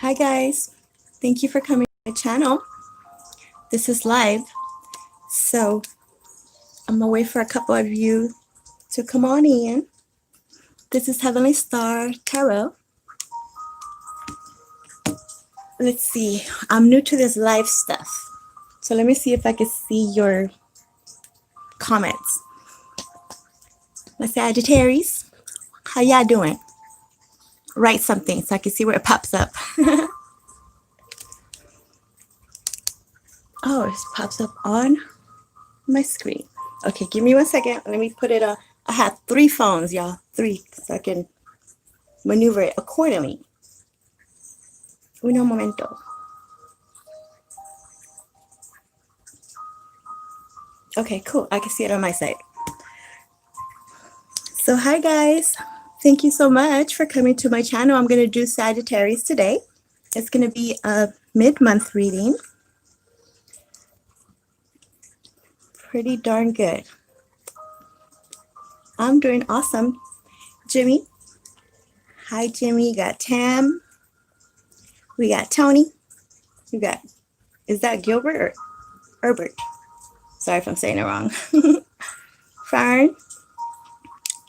Hi guys, thank you for coming to my channel. This is live, so I'm gonna wait for a couple of you to come on in. This is Heavenly Star Tarot. Let's see, I'm new to this live stuff, so let me see if I can see your comments. My Sagittarius, how y'all doing? Write something so I can see where it pops up. Oh, it pops up on my screen. Okay, give me 1 second. Let me put it on. I have 3 phones, y'all. 3, so I can maneuver it accordingly. Uno momento. Okay, cool. I can see it on my side. So hi guys. Thank you so much for coming to my channel. I'm going to do Sagittarius today. It's going to be a mid-month reading. Pretty darn good. I'm doing awesome. Jimmy. Hi Jimmy. You got Tam. We got Tony. You got, is that Gilbert or Herbert? Sorry if I'm saying it wrong. Fern.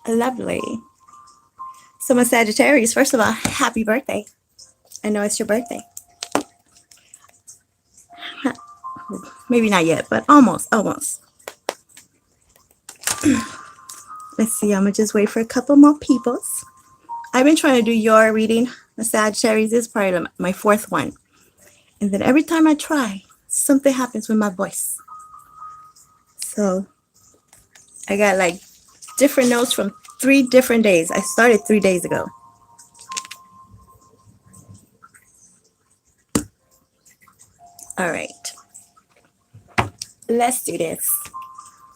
Lovely. So my Sagittarius, first of all, happy birthday. I know it's your birthday. Maybe not yet, but almost. Let's see, I'm gonna just wait for a couple more peoples. I've been trying to do your reading. The Sagittarius is probably my 4th one. And then every time I try, something happens with my voice. So I got like different notes from 3 different days. I started 3 days ago. All right. Let's do this.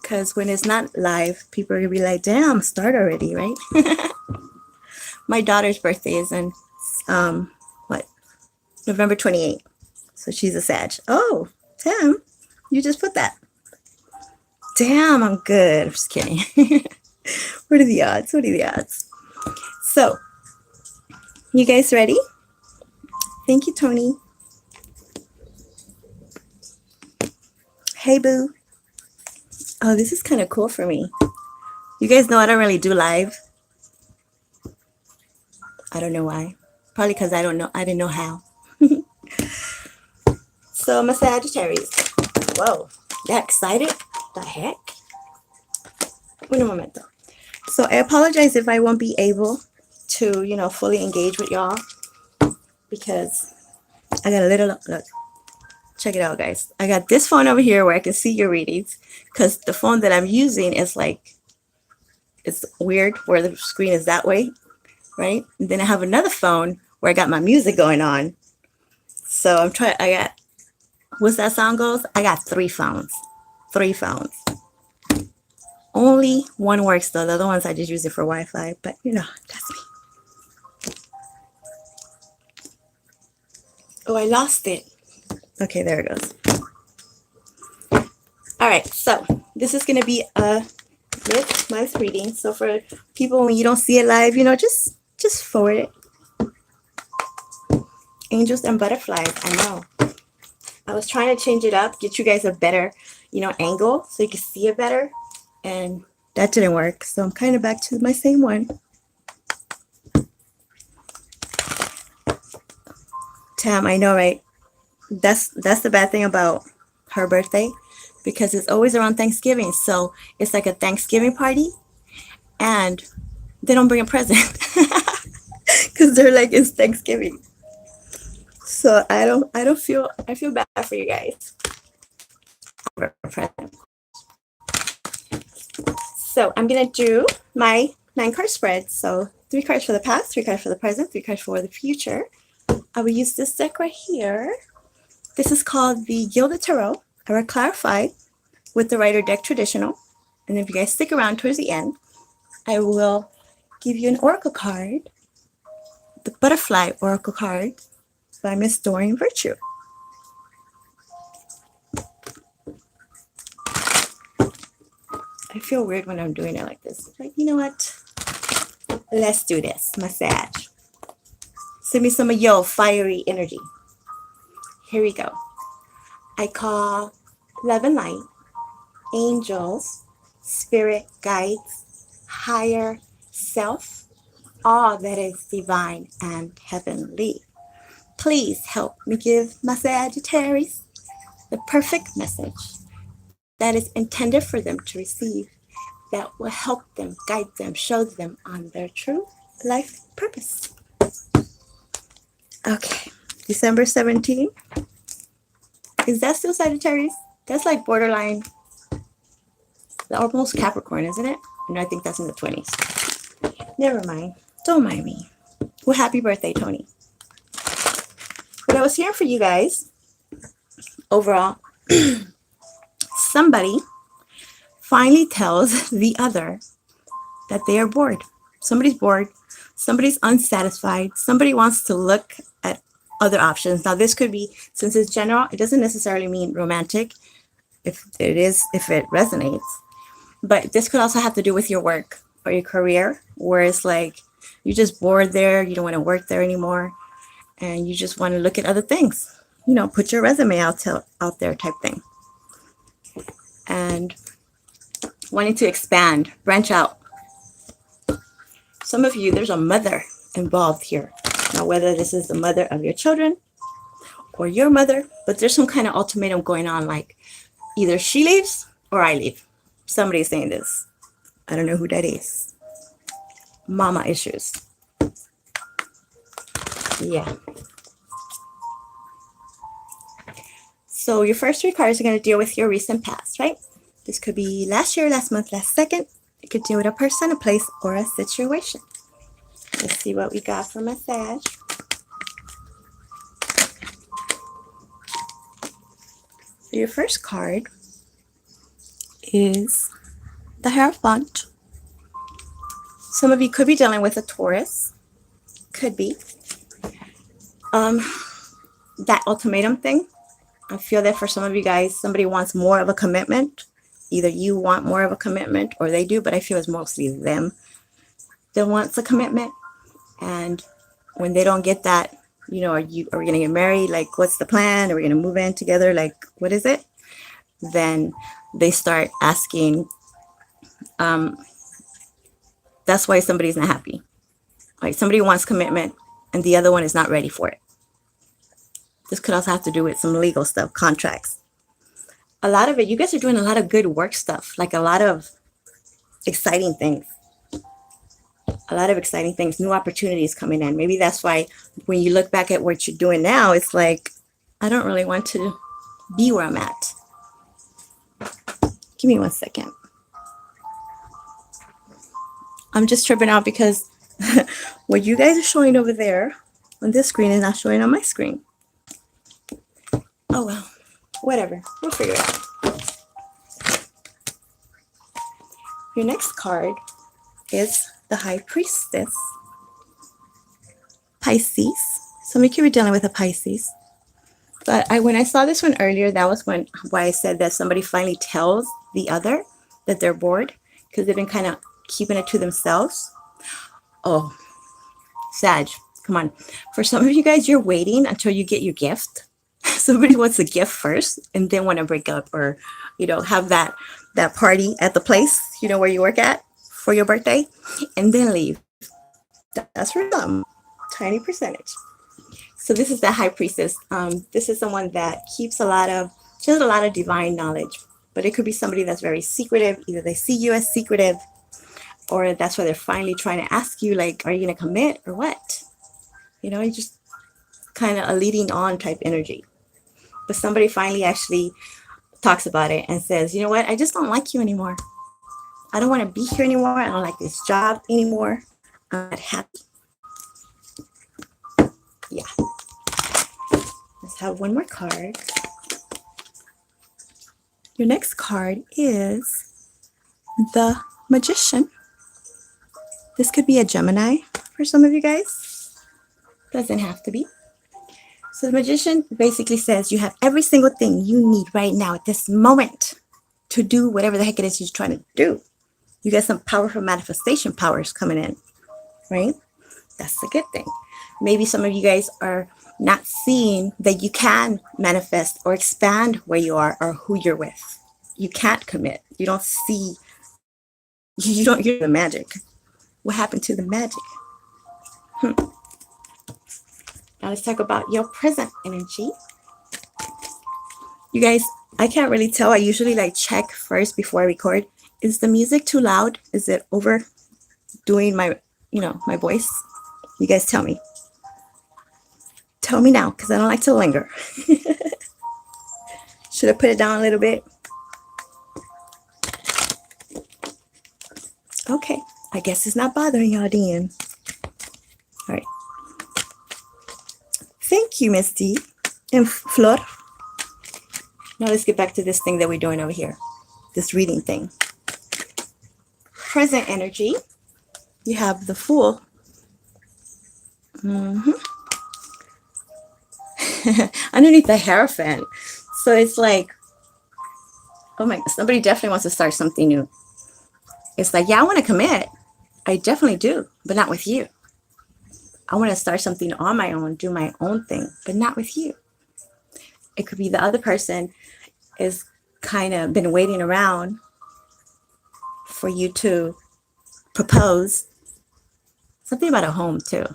Because when it's not live, people are going to be like, damn, start already, right? My daughter's birthday is in, November 28th. So she's a Sag. Oh, Tim, you just put that. Damn, I'm good. I'm just kidding. What are the odds? What are the odds? So, you guys ready? Thank you, Tony. Hey, boo. Oh, this is kind of cool for me. You guys know I don't really do live. I don't know why. Probably because I didn't know how. So I'm a Sagittarius. Whoa, that excited? The heck? Un momento. So I apologize if I won't be able to, fully engage with y'all, because I got a little, look, check it out, guys. I got this phone over here where I can see your readings, because the phone that I'm using is like, it's weird where the screen is that way, right? And then I have another phone where I got my music going on. So I'm trying, I got, what's that sound goes? I got 3 phones. 3 phones. Only one works though. The other ones I just use it for Wi-Fi, but that's me. Oh, I lost it. Okay, there it goes. All right, so this is going to be a mid-month reading. So for people, when you don't see it live, just forward it. Angels and butterflies, I know. I was trying to change it up, get you guys a better, angle so you can see it better. And that didn't work. So I'm kind of back to my same one. Tam, I know, right? That's the bad thing about her birthday, because it's always around Thanksgiving. So it's like a Thanksgiving party, and they don't bring a present because they're like, it's Thanksgiving. So I feel bad for you guys. So I'm gonna do my 9-card spread. So 3 cards for the past, 3 cards for the present, 3 cards for the future. I will use this deck right here. This is called the Gilded Tarot. I will clarify with the Rider deck traditional. And if you guys stick around towards the end, I will give you an oracle card, the Butterfly Oracle card by Miss Doreen Virtue. I feel weird when I'm doing it like this. Like, you know what? Let's do this. Massage. Send me some of your fiery energy. Here we go. I call love and light, angels, spirit guides, higher self, all that is divine and heavenly. Please help me give my Sagittarius the perfect message that is intended for them to receive, that will help them, guide them, show them on their true life purpose. Okay, December 17th. Is that still Sagittarius? That's like borderline, almost Capricorn, isn't it? No, I think that's in the 20s. Never mind. Don't mind me. Well, happy birthday, Tony. What I was hearing for you guys, overall, somebody finally tells the other that they are bored. Somebody's bored. Somebody's unsatisfied. Somebody wants to look at other options. Now, this could be, since it's general, it doesn't necessarily mean romantic, if it resonates. But this could also have to do with your work or your career, where it's like you're just bored there. You don't want to work there anymore. And you just want to look at other things. You know, put your resume out there type thing. And wanting to expand, branch out. Some of you, there's a mother involved here. Now, whether this is the mother of your children or your mother, but there's some kind of ultimatum going on, like either she leaves or I leave. Somebody's saying this. I don't know who that is. Mama issues. Yeah. So your first three cards are going to deal with your recent past, right? This could be last year, last month, last second. It could deal with a person, a place, or a situation. Let's see what we got from a Sag. So your first card is the Hierophant. Some of you could be dealing with a Taurus. Could be. That ultimatum thing. I feel that for some of you guys, somebody wants more of a commitment. Either you want more of a commitment or they do, but I feel it's mostly them that wants a commitment. And when they don't get that, you know, are we going to get married? Like, what's the plan? Are we going to move in together? Like, what is it? Then they start asking. That's why somebody's not happy. Like, somebody wants commitment and the other one is not ready for it. This could also have to do with some legal stuff, contracts. A lot of it, you guys are doing a lot of good work stuff, like a lot of exciting things. A lot of exciting things, new opportunities coming in. Maybe that's why when you look back at what you're doing now, it's like, I don't really want to be where I'm at. Give me 1 second. I'm just tripping out because what you guys are showing over there on this screen is not showing on my screen. Oh, well, whatever. We'll figure it out. Your next card is the High Priestess. Pisces. Some of you are dealing with a Pisces. But when I saw this one earlier, that was why I said that somebody finally tells the other that they're bored because they've been kind of keeping it to themselves. Oh, Sag, come on. For some of you guys, you're waiting until you get your gift. Somebody wants a gift first and then want to break up or, you know, have that party at the place, you know, where you work at for your birthday and then leave. That's for some tiny percentage. So this is the High Priestess. This is someone that keeps she has a lot of divine knowledge, but it could be somebody that's very secretive. Either they see you as secretive or that's why they're finally trying to ask you, like, are you going to commit or what? You know, you just kind of a leading on type energy. But somebody finally actually talks about it and says, you know what? I just don't like you anymore. I don't want to be here anymore. I don't like this job anymore. I'm not happy. Yeah. Let's have one more card. Your next card is the Magician. This could be a Gemini for some of you guys. Doesn't have to be. So the Magician basically says you have every single thing you need right now at this moment to do whatever the heck it is you're trying to do. You got some powerful manifestation powers coming in, right? That's a good thing. Maybe some of you guys are not seeing that you can manifest or expand where you are or who you're with. You can't commit. You don't see, you're the magic. What happened to the magic? Now let's talk about your present energy. You guys, I can't really tell. I usually like check first before I record. Is the music too loud? Is it overdoing my, my voice? You guys tell me. Tell me now, because I don't like to linger. Should I put it down a little bit? Okay, I guess it's not bothering y'all then. All right. Thank you, Miss D and Flor. Now let's get back to this thing that we're doing over here. This reading thing. Present energy. You have the Fool. Underneath the Hierophant. So it's like, oh my, somebody definitely wants to start something new. It's like, yeah, I want to commit. I definitely do, but not with you. I want to start something on my own, do my own thing, but not with you. It could be the other person is kind of been waiting around for you to propose. Something about a home too.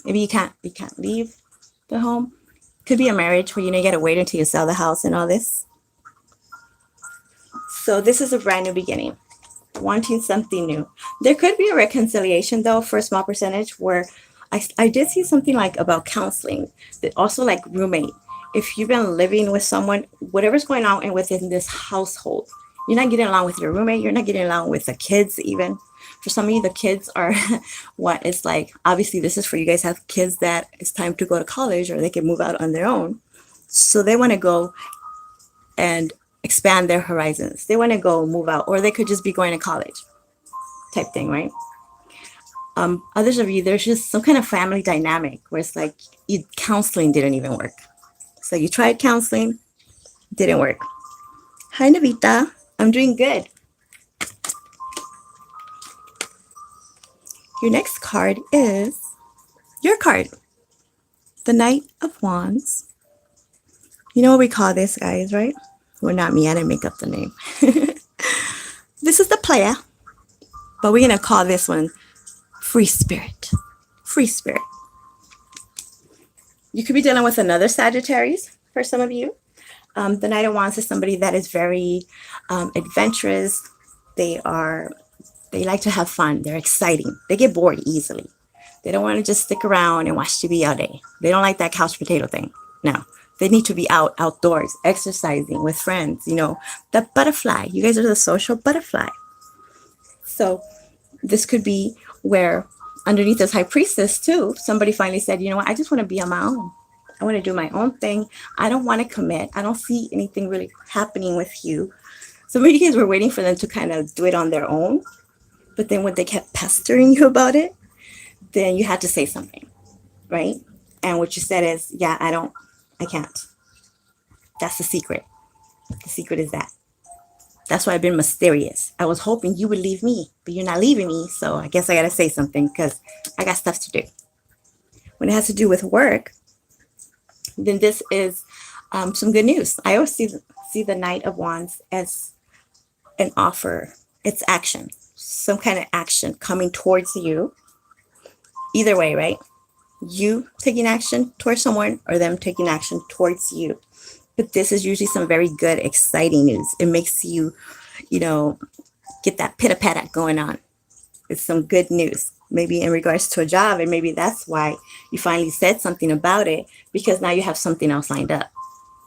Maybe you can't leave the home. Could be a marriage where you got to wait until you sell the house and all this. So this is a brand new beginning. Wanting something new. There could be a reconciliation though for a small percentage where I did see something like about counseling, but also like roommate. If you've been living with someone, whatever's going on and within this household, you're not getting along with your roommate, you're not getting along with the kids even. For some of you, the kids are what it's like. Obviously, this is for you guys have kids that it's time to go to college or they can move out on their own. So they want to go and expand their horizons. They want to go move out, or they could just be going to college type thing, right? Others of you, there's just some kind of family dynamic where it's like counseling didn't even work. So you tried counseling, didn't work. Hi, Navita. I'm doing good. Your next card is your card, the Knight of Wands. You know what we call this, guys, right? Well, not me. I didn't make up the name. This is the player, but we're going to call this one Free Spirit. Free Spirit. You could be dealing with another Sagittarius for some of you. The Knight of Wands is somebody that is very adventurous. They like to have fun. They're exciting. They get bored easily. They don't want to just stick around and watch TV all day. They don't like that couch potato thing. No, they need to be outdoors, exercising with friends. The butterfly. You guys are the social butterfly. So this could be where underneath this High Priestess too, somebody finally said, you know what, I just want to be on my own. I want to do my own thing. I don't want to commit. I don't see anything really happening with you. Some of you guys were waiting for them to kind of do it on their own. But then when they kept pestering you about it, then you had to say something, right? And what you said is, yeah, I can't. That's the secret. The secret is that. That's why I've been mysterious. I was hoping you would leave me, but you're not leaving me. So I guess I got to say something because I got stuff to do. When it has to do with work, then this is some good news. I always see the Knight of Wands as an offer. It's action. Some kind of action coming towards you. Either way, right? You taking action towards someone or them taking action towards you. But this is usually some very good, exciting news. It makes you, get that pitter-patter going on. It's some good news. Maybe in regards to a job, and maybe that's why you finally said something about it, because now you have something else lined up.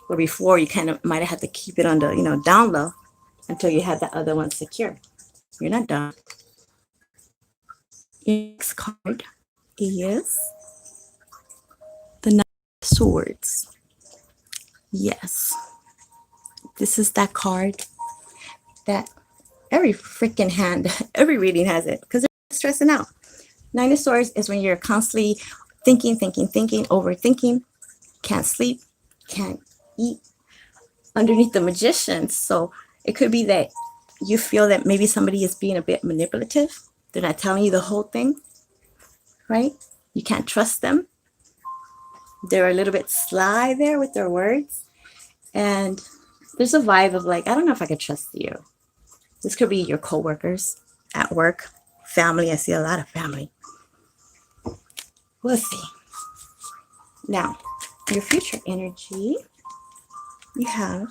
Where before you kind of might have had to keep it on the, down low until you had that other one secure. You're not done. Next card is the Knight of Swords. Yes. This is that card that every freaking hand, every reading has it because they're stressing out. Nine of Swords is when you're constantly thinking, overthinking, can't sleep, can't eat. Underneath the Magician. So it could be that you feel that maybe somebody is being a bit manipulative. They're not telling you the whole thing, right? You can't trust them. They're a little bit sly there with their words. And there's a vibe of like, I don't know if I could trust you. This could be your coworkers at work, family. I see a lot of family. We'll see. Now, your future energy, you have,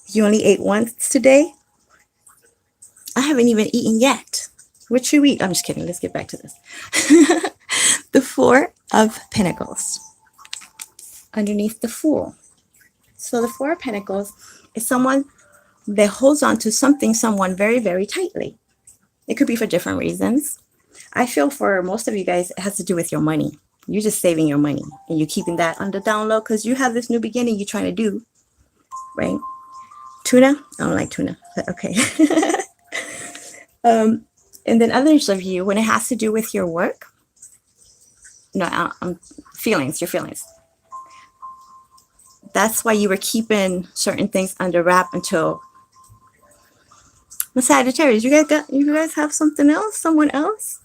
you only ate once today? I haven't even eaten yet. What should we eat? I'm just kidding. Let's get back to this. The Four of Pentacles underneath the Fool. So the Four of Pentacles is someone that holds on to something, someone very, very tightly. It could be for different reasons. I feel for most of you guys, it has to do with your money. You're just saving your money and you're keeping that on the down low because you have this new beginning you're trying to do, right? Tuna? I don't like tuna, but okay. And then others of you, when it has to do with your work, no, feelings, your feelings. That's why you were keeping certain things under wrap until the Sagittarius. You guys have something else? Someone else?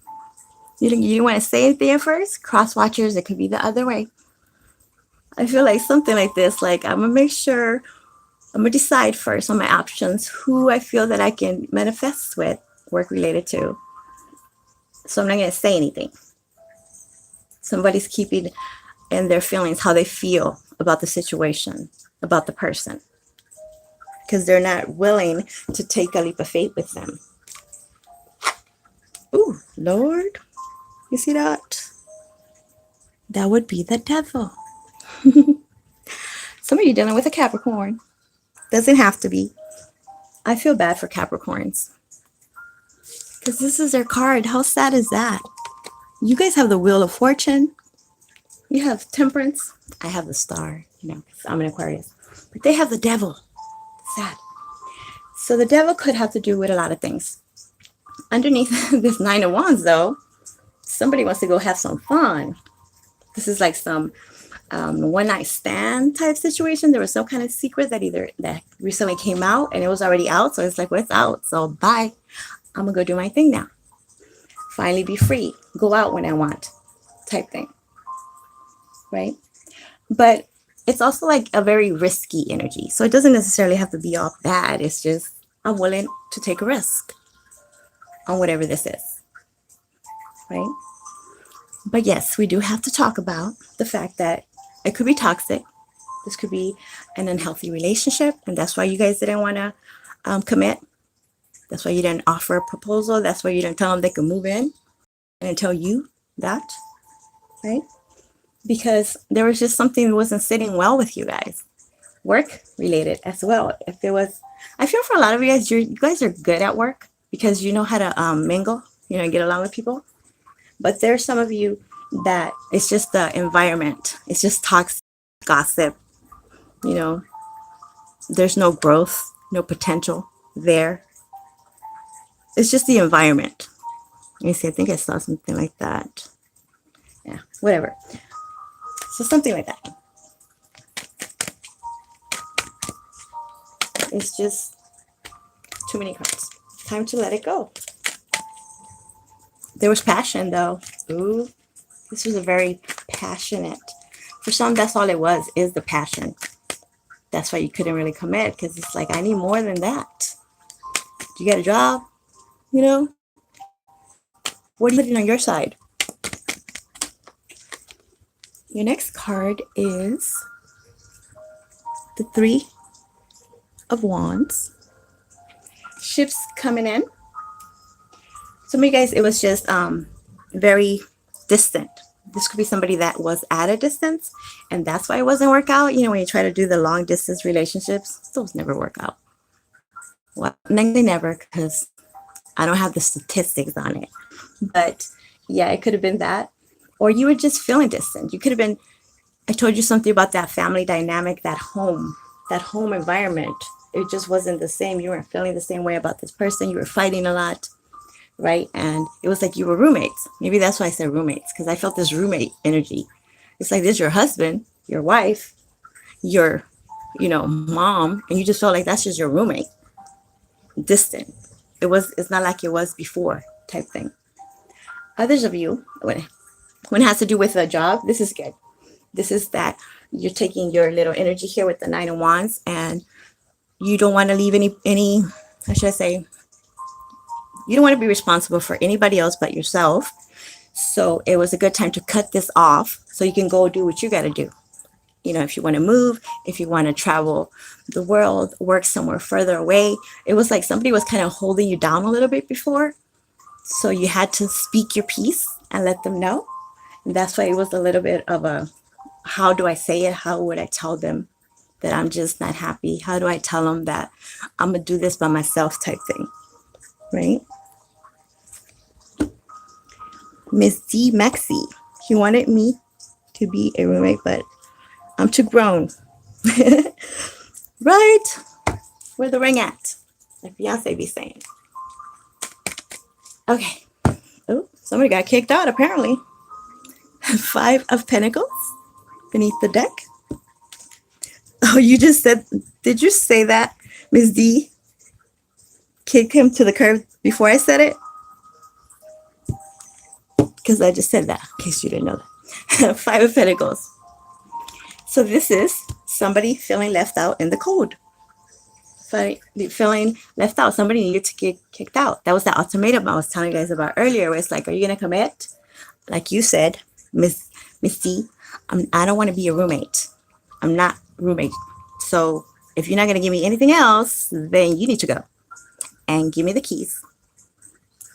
You want to say anything at first? Cross watchers, it could be the other way. I feel like something like this, like I'm gonna make sure, I'm gonna decide first on my options, who I feel that I can manifest with, work related to. So I'm not gonna say anything. Somebody's keeping in their feelings how they feel about the situation, about the person, because they're not willing to take a leap of faith with them. Ooh, Lord. You see that? That would be the devil. Some of you dealing with a Capricorn. Doesn't have to be. I feel bad for Capricorns. Because this is their card. How sad is that? You guys have the Wheel of Fortune. You have Temperance. I have the Star. You know, I'm an Aquarius. But they have the devil. Sad. So the devil could have to do with a lot of things. Underneath this Nine of Wands, though, somebody wants to go have some fun. This is like some one night stand type situation. There was some kind of secret that recently came out and it was already out. So it's like, well, it's out. So bye. I'm going to go do my thing now. Finally be free. Go out when I want type thing. Right? But it's also like a very risky energy. So it doesn't necessarily have to be all bad. It's just I'm willing to take a risk on whatever this is. Right? But yes, we do have to talk about the fact that it could be toxic. This could be an unhealthy relationship. And that's why you guys didn't want to commit. That's why you didn't offer a proposal. That's why you didn't tell them they could move in. And tell you that. Right? Because there was just something that wasn't sitting well with you guys. Work related as well. If it was, I feel for a lot of you guys are good at work because you know how to mingle, you know, get along with people. But there's some of you that it's just the environment. It's just toxic gossip. You know, there's no growth, no potential there. It's just the environment. Let me see. I think I saw something like that. Yeah, whatever. So something like that. It's just too many cards. Time to let it go. There was passion though. Ooh, this was a very passionate. For some, that's all it was, is the passion. That's why you couldn't really commit, because it's like, I need more than that. You got a job, you know? What are you putting on your side? Your next card is the Three of Wands. Ships coming in. Some of you guys, it was just very distant. This could be somebody that was at a distance, and that's why it wasn't work out. You know, when you try to do the long distance relationships, those never work out. Well, they never, because I don't have the statistics on it. But yeah, it could have been that. Or you were just feeling distant. You could have been, I told you something about that family dynamic, that home environment. It just wasn't the same. You weren't feeling the same way about this person. You were fighting a lot, right? And it was like you were roommates. Maybe that's why I said roommates, because I felt this roommate energy. It's like this, your husband, your wife, your, you know, mom, and you just felt like that's just your roommate. Distant. It's not like it was before type thing. Others of you, when it has to do with a job, this is good. This is that you're taking your little energy here with the Nine of Wands, and you don't want to leave any, how should I say, you don't want to be responsible for anybody else but yourself. So it was a good time to cut this off so you can go do what you got to do. You know, if you want to move, if you want to travel the world, work somewhere further away. It was like somebody was kind of holding you down a little bit before. So you had to speak your piece and let them know. And that's why it was a little bit of a, how do I say it? How would I tell them that I'm just not happy? How do I tell them that I'm going to do this by myself type thing, right? Miss D. Maxie, he wanted me to be a roommate, but I'm too grown. Right? Where the ring at? Like Beyonce be saying. Okay. Oh, somebody got kicked out apparently. 5 of Pentacles beneath the deck. Oh, you just said, did you say that, Miss D? Kick him to the curb before I said it? Because I just said that, in case you didn't know that. 5 of Pentacles. So this is somebody feeling left out in the cold. Feeling left out. Somebody needed to get kicked out. That was the ultimatum I was telling you guys about earlier, where it's like, are you going to commit? Like you said, Miss D, I don't want to be a roommate. I'm not roommate. So if you're not going to give me anything else, then you need to go and give me the keys,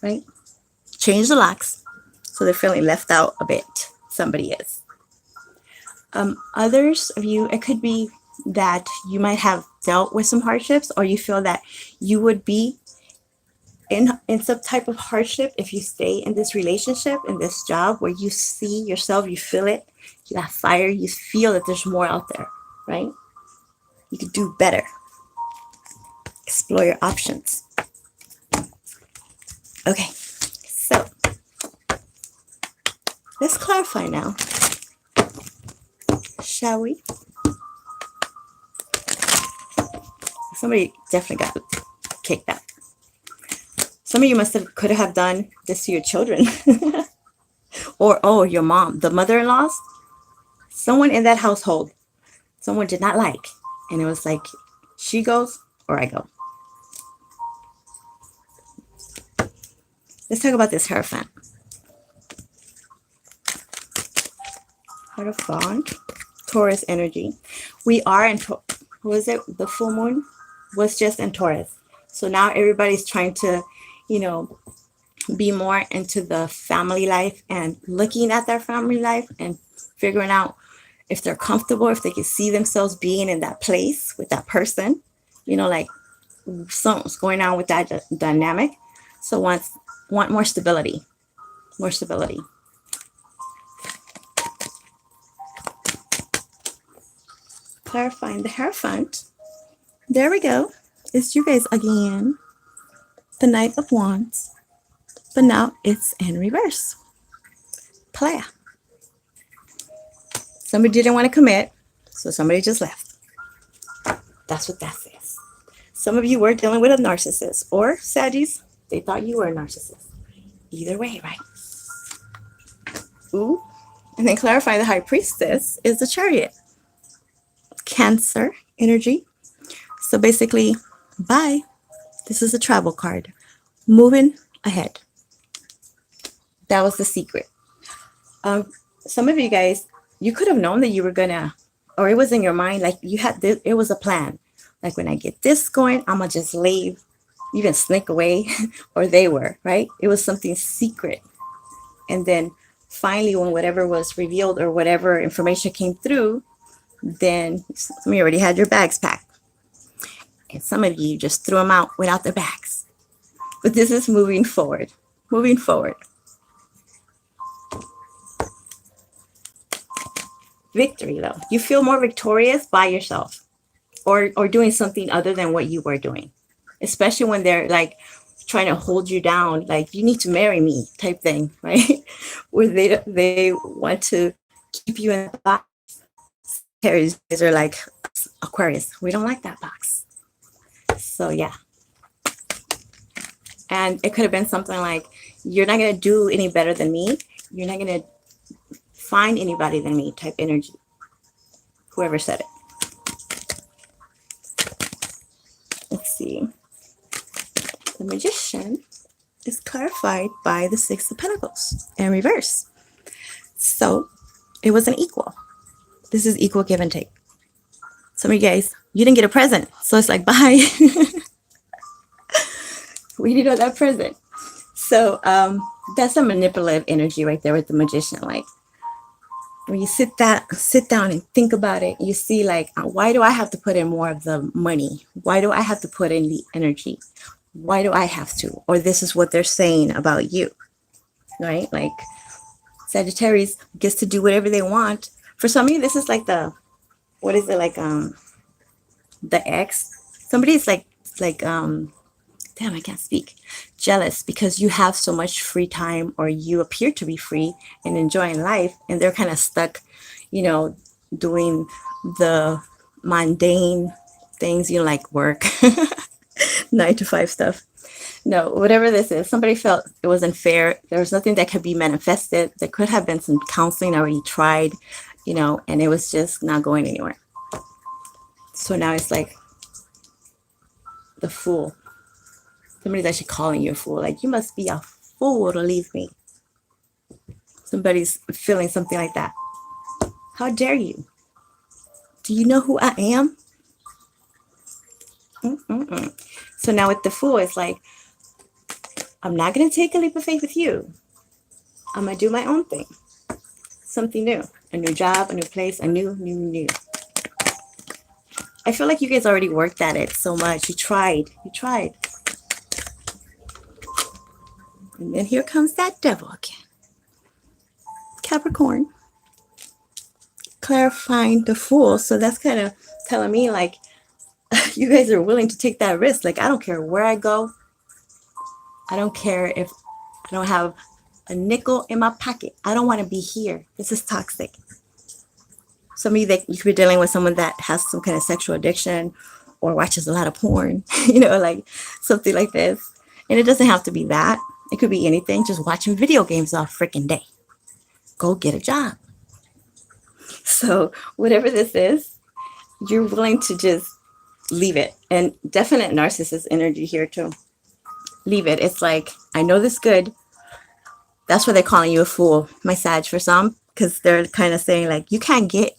right? Change the locks. So they're feeling left out a bit. Somebody is. Others of you, it could be that you might have dealt with some hardships, or you feel that you would be in some type of hardship if you stay in this relationship, in this job, where you see yourself, you feel it, that fire, you feel that there's more out there, right? You could do better. Explore your options. Okay, so let's clarify now, shall we? Somebody definitely got kicked out. Some of you could have done this to your children. Or, oh, your mom, the mother-in-laws. Someone in that household, someone did not like. And it was like, she goes or I go. Let's talk about this Hierophant. Hierophant, Taurus energy. We are in, what was it? The full moon was just in Taurus. So now everybody's trying to, you know, be more into the family life and looking at their family life and figuring out if they're comfortable, if they can see themselves being in that place with that person, you know, like something's going on with that dynamic. So want more stability, more stability. Clarifying the Hierophant. There we go. It's you guys again. The Knight of Wands. But now it's in reverse. Player. Somebody didn't want to commit, so somebody just left. That's what that says. Some of you were dealing with a narcissist, or Saggies, they thought you were a narcissist. Either way, right? Ooh. And then clarify the High Priestess is the Chariot. Cancer energy. So basically, bye. This is a travel card. Moving ahead. That was the secret. Some of you guys, you could have known that you were gonna, or it was in your mind, like you had this, it was a plan. Like when I get this going, I'm gonna just leave, even sneak away, or they were, right? It was something secret. And then finally, when whatever was revealed or whatever information came through, then some of you already had your bags packed. And some of you just threw them out without their bags. But this is moving forward, moving forward. Victory, though. You feel more victorious by yourself, or doing something other than what you were doing, especially when they're like trying to hold you down, like you need to marry me type thing, right? Where they want to keep you in the box. Aries are like, Aquarius, we don't like that box. So yeah. And it could have been something like, you're not going to do any better than me. You're not going to find anybody than me type energy. Whoever said it. Let's see. The Magician is clarified by the Six of Pentacles in reverse. So it was an equal. This is equal give and take. Some of you guys, you didn't get a present. So it's like, bye. We didn't know that present. So that's a manipulative energy right there with the Magician. Like when you sit down and think about it, you see like, why do I have to put in more of the money? Why do I have to put in the energy? Why do I have to? Or this is what they're saying about you, right? Like Sagittarius gets to do whatever they want. For some of you, this is like the, what is it, like the ex? Somebody's like damn, I can't speak. Jealous because you have so much free time, or you appear to be free and enjoying life, and they're kind of stuck, you know, doing the mundane things, you know, like work, 9 to 5 stuff. No, whatever this is, somebody felt it wasn't fair. There was nothing that could be manifested. There could have been some counseling already tried, you know, and it was just not going anywhere. So now it's like the Fool. Somebody's actually calling you a fool. Like, you must be a fool to leave me. Somebody's feeling something like that. How dare you? Do you know who I am? So now with the Fool, it's like, I'm not going to take a leap of faith with you. I'm going to do my own thing. Something new. A new job, a new place, a new. I feel like you guys already worked at it so much. You tried. And then here comes that devil again. Capricorn. Clarifying the Fool. So that's kind of telling me like, you guys are willing to take that risk. Like, I don't care where I go. I don't care if I don't have a nickel in my pocket. I don't want to be here. This is toxic. Some of you, that you could be dealing with someone that has some kind of sexual addiction or watches a lot of porn, you know, like something like this. And it doesn't have to be that. It could be anything. Just watching video games all freaking day. Go get a job. So whatever this is, you're willing to just leave it. And definite narcissist energy here too. Leave it. It's like, I know this good. That's why they're calling you a fool, my Sag, for some, because they're kind of saying like, you can't get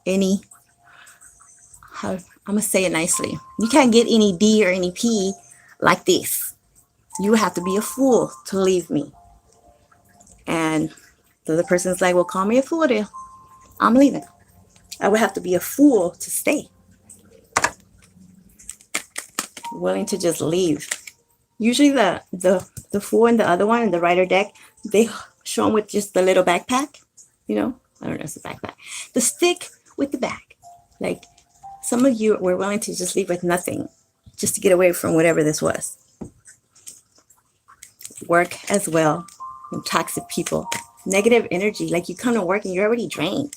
any, I'm going to say it nicely. You can't get any D or any P like this. You have to be a fool to leave me. And the other person's like, well, call me a fool then. I'm leaving. I would have to be a fool to stay. Willing to just leave. Usually the Fool and the other one in the Rider deck, they show them with just the little backpack. You know, I don't know if it's a backpack. The stick with the bag. Like, some of you were willing to just leave with nothing just to get away from whatever this was. Work as well. And toxic people. Negative energy. Like, you come to work and you're already drained.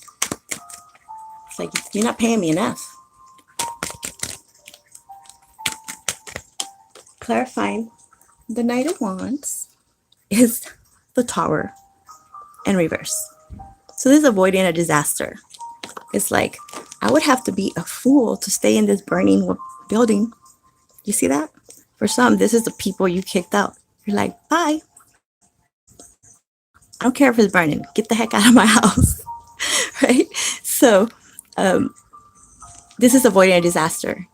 It's like, you're not paying me enough. Clarifying the Knight of Wands is the Tower in reverse. So this is avoiding a disaster. It's like, I would have to be a fool to stay in this burning building. You see that? For some, this is the people you kicked out. You're like, bye. I don't care if it's burning. Get the heck out of my house. Right? So this is avoiding a disaster.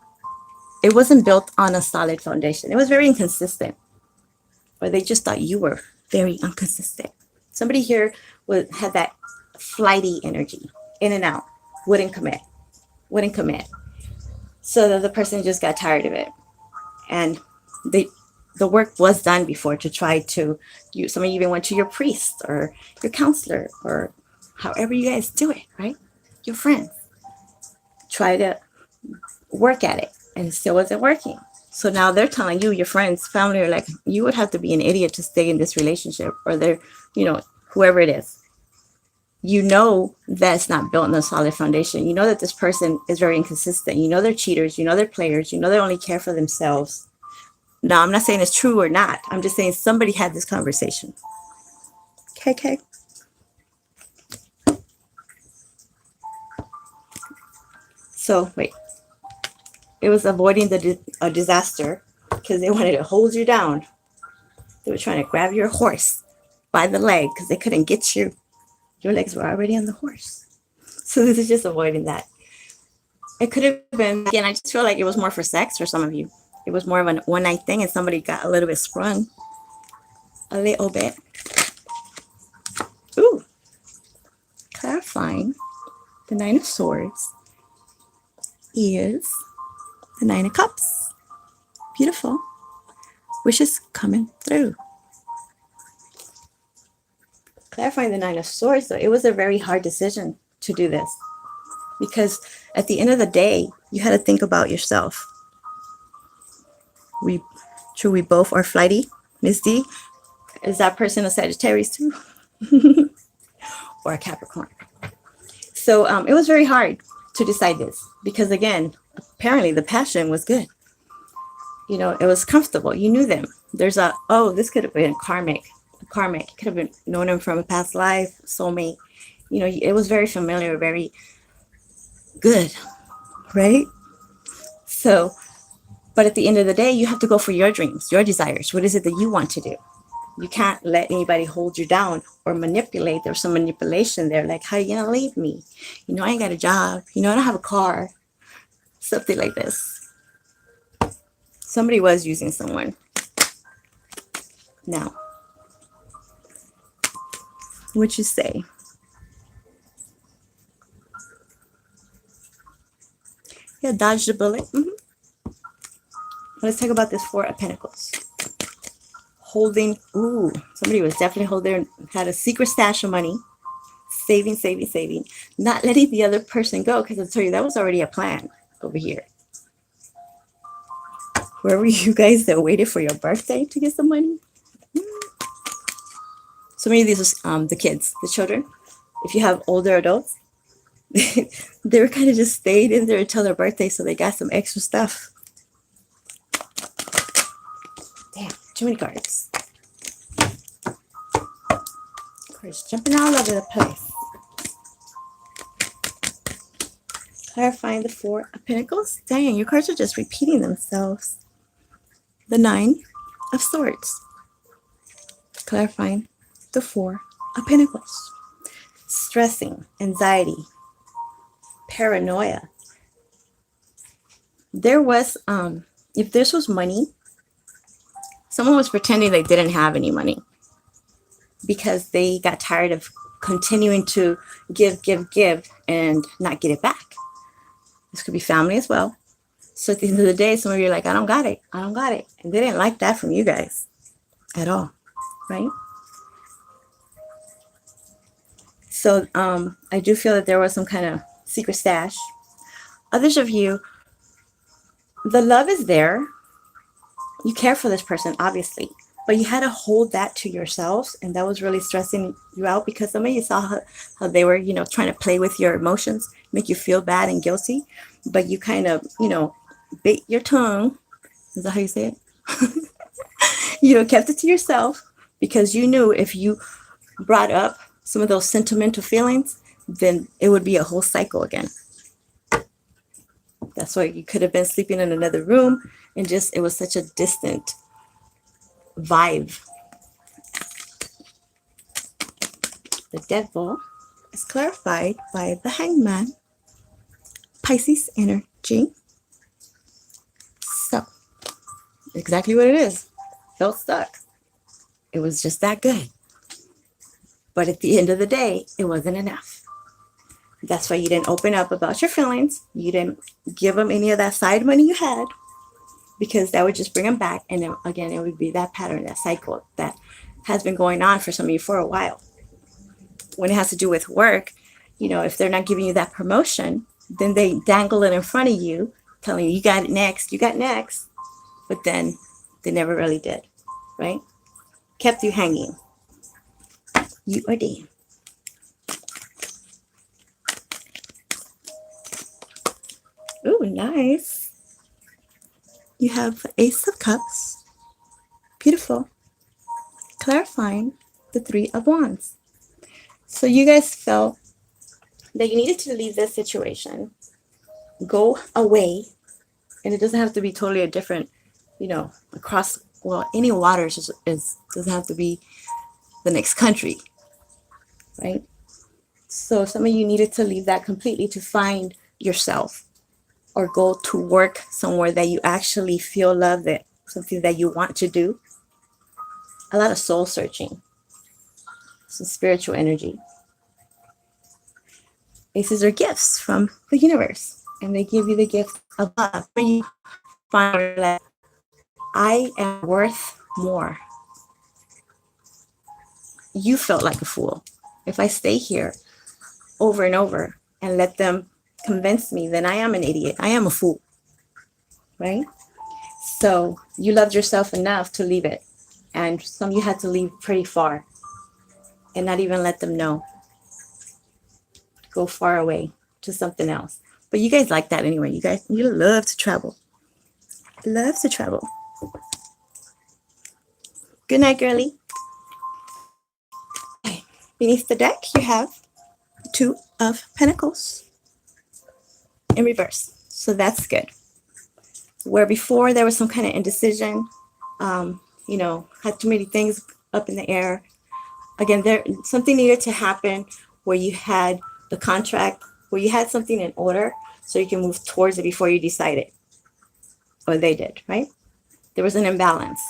It wasn't built on a solid foundation. It was very inconsistent. Or they just thought you were very inconsistent. Somebody here had that flighty energy, in and out, wouldn't commit. So the other person just got tired of it. And the work was done before to try to, some of you even went to your priest or your counselor or however you guys do it, right? Your friends. Try to work at it and it still wasn't working. So now they're telling you, your friends, family are like, you would have to be an idiot to stay in this relationship, or they're, you know, whoever it is. You know that it's not built on a solid foundation. You know that this person is very inconsistent. You know they're cheaters. You know they're players. You know they only care for themselves. Now, I'm not saying it's true or not. I'm just saying somebody had this conversation. Okay. So wait, it was avoiding a disaster because they wanted to hold you down. They were trying to grab your horse by the leg because they couldn't get you. Your legs were already on the horse. So this is just avoiding that. It could have been, again, I just feel like it was more for sex for some of you. It was more of a one night thing and somebody got a little bit sprung. A little bit. Ooh. Clarifying. The Nine of Swords is the Nine of Cups. Beautiful. Wishes coming through. Clarifying the Nine of Swords, though, it was a very hard decision to do this. Because at the end of the day, you had to think about yourself. We both are flighty. Miss D, is that person a Sagittarius too? Or a Capricorn? So it was very hard to decide this. Because again, apparently the passion was good. You know, it was comfortable. You knew them. There's this could have been karmic. You could have been known him from a past life, soulmate. You know, it was very familiar, very good, right? So, but at the end of the day, you have to go for your dreams, your desires. What is it that you want to do? You can't let anybody hold you down or manipulate. There's some manipulation there. Like, how are you going to leave me? You know, I ain't got a job. You know, I don't have a car. Something like this. Somebody was using someone. Now, what you say? Yeah, dodge the bullet. Let's talk about this Four of Pentacles. Holding, somebody was definitely holding, had a secret stash of money. Saving. Not letting the other person go, because I'll tell you, that was already a plan over here. Where were you guys that waited for your birthday to get some money? So many of these was the kids, the children. If you have older adults, they were kind of just stayed in there until their birthday, so they got some extra stuff. Damn, too many cards. Cards jumping all over the place. Clarifying the Four of Pentacles. Dang, your cards are just repeating themselves. The Nine of Swords. Clarifying the Four of Pentacles. Stressing, anxiety, paranoia. There was, if this was money, someone was pretending they didn't have any money because they got tired of continuing to give and not get it back. This could be family as well. So at the end of the day, some of you are like, I don't got it. And they didn't like that from you guys at all, right? So I do feel that there was some kind of secret stash. Others of you, the love is there. You care for this person, obviously, but you had to hold that to yourselves, and that was really stressing you out because some of you saw how they were, you know, trying to play with your emotions, make you feel bad and guilty, but you kind of, you know, bit your tongue. Is that how you say it? You know, kept it to yourself because you knew if you brought up some of those sentimental feelings, then it would be a whole cycle again. That's why you could have been sleeping in another room and just, it was such a distant vibe. The Devil is clarified by the Hangman, Pisces energy. So, exactly what it is. Felt stuck. It was just that good. But at the end of the day, it wasn't enough. That's why you didn't open up about your feelings. You didn't give them any of that side money you had, because that would just bring them back. And then again, it would be that pattern, that cycle that has been going on for some of you for a while. When it has to do with work, you know, if they're not giving you that promotion, then they dangle it in front of you, telling you, you got it next, you got next. But then they never really did, right? Kept you hanging. You are dead. Ooh, nice. You have Ace of Cups. Beautiful. Clarifying the Three of Wands. So you guys felt that you needed to leave this situation go away, and it doesn't have to be totally a different, you know, across, well, any waters is doesn't have to be the next country, right? So some of you needed to leave that completely to find yourself, or go to work somewhere that you actually feel love, that something that you want to do. A lot of soul searching, some spiritual energy. Aces are gifts from the universe, and they give you the gift of love. When you find that I am worth more, you felt like a fool. If I stay here over and over and let them convince me, then I am an idiot. I am a fool, right? So you loved yourself enough to leave it. And some of you had to leave pretty far and not even let them know. Go far away to something else. But you guys like that anyway. You love to travel. Love to travel. Good night, girlie. Okay. Beneath the deck, you have Two of Pentacles in reverse. So that's good. Where before there was some kind of indecision, you know, had too many things up in the air. Again, there something needed to happen where you had the contract, where you had something in order so you can move towards it before you decided. Or they did, right? There was an imbalance,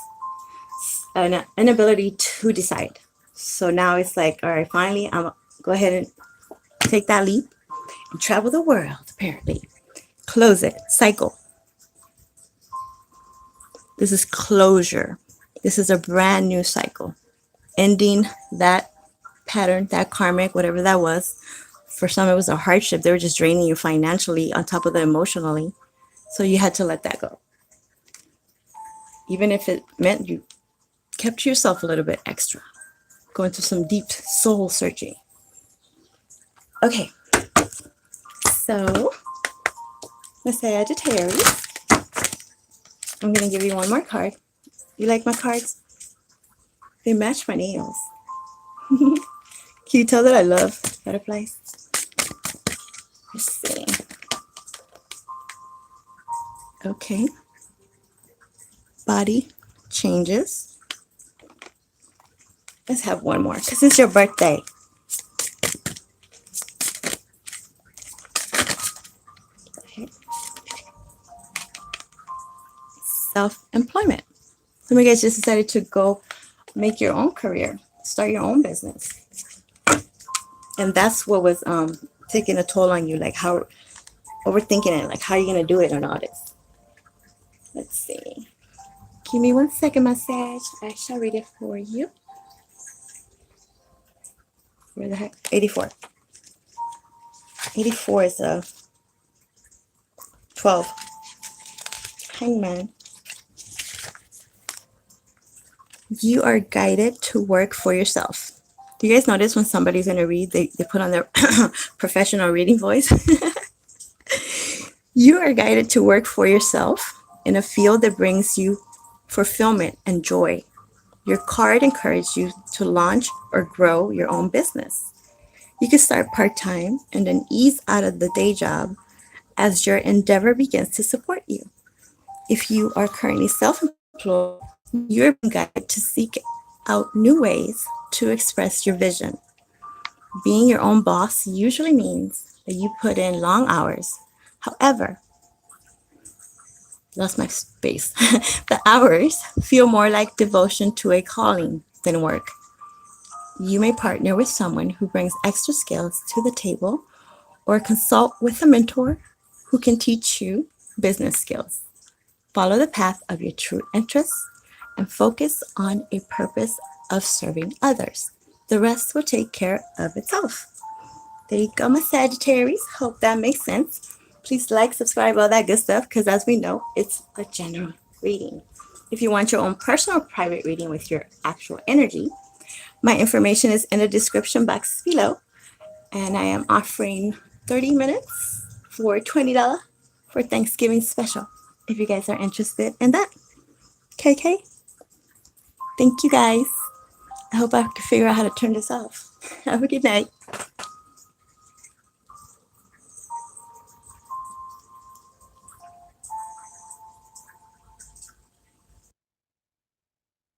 an inability to decide. So now it's like, all right, finally, I'm go ahead and take that leap and travel the world, apparently. Close it, cycle. This is closure. This is a brand new cycle. Ending that pattern, that karmic, whatever that was. For some, it was a hardship. They were just draining you financially on top of the emotionally. So you had to let that go. Even if it meant you kept to yourself a little bit extra. Going through some deep soul searching. Okay. So, let's say Sagittarius. I'm going to give you one more card. You like my cards? They match my nails. Can you tell that I love butterflies? Let's see. Okay. Body changes. Let's have one more because it's your birthday. Okay. Self-employment. Some of you guys just decided to go make your own career, start your own business. And that's what was taking a toll on you, like how overthinking it, like how are you going to do it and all this. Let's see. Give me 1 second, my Sag. I shall read it for you. Where the heck? 84. 84 is a 12. Hangman. You are guided to work for yourself. Do you guys notice when somebody's going to read, they put on their professional reading voice? You are guided to work for yourself in a field that brings you fulfillment and joy. Your card encourages you to launch or grow your own business. You can start part-time and then ease out of the day job as your endeavor begins to support you. If you are currently self-employed, you're being guided to seek out new ways to express your vision. Being your own boss usually means that you put in long hours. However, lost my space. The hours feel more like devotion to a calling than work. You may partner with someone who brings extra skills to the table or consult with a mentor who can teach you business skills. Follow the path of your true interests and focus on a purpose of serving others. The rest will take care of itself. There you go, my Sagittarius. Hope that makes sense. Please like, subscribe, all that good stuff, because as we know, it's a general reading. If you want your own personal private reading with your actual energy, my information is in the description box below, and I am offering 30 minutes for $20 for Thanksgiving special, if you guys are interested in that. KK, thank you guys. I hope I can figure out how to turn this off. Have a good night.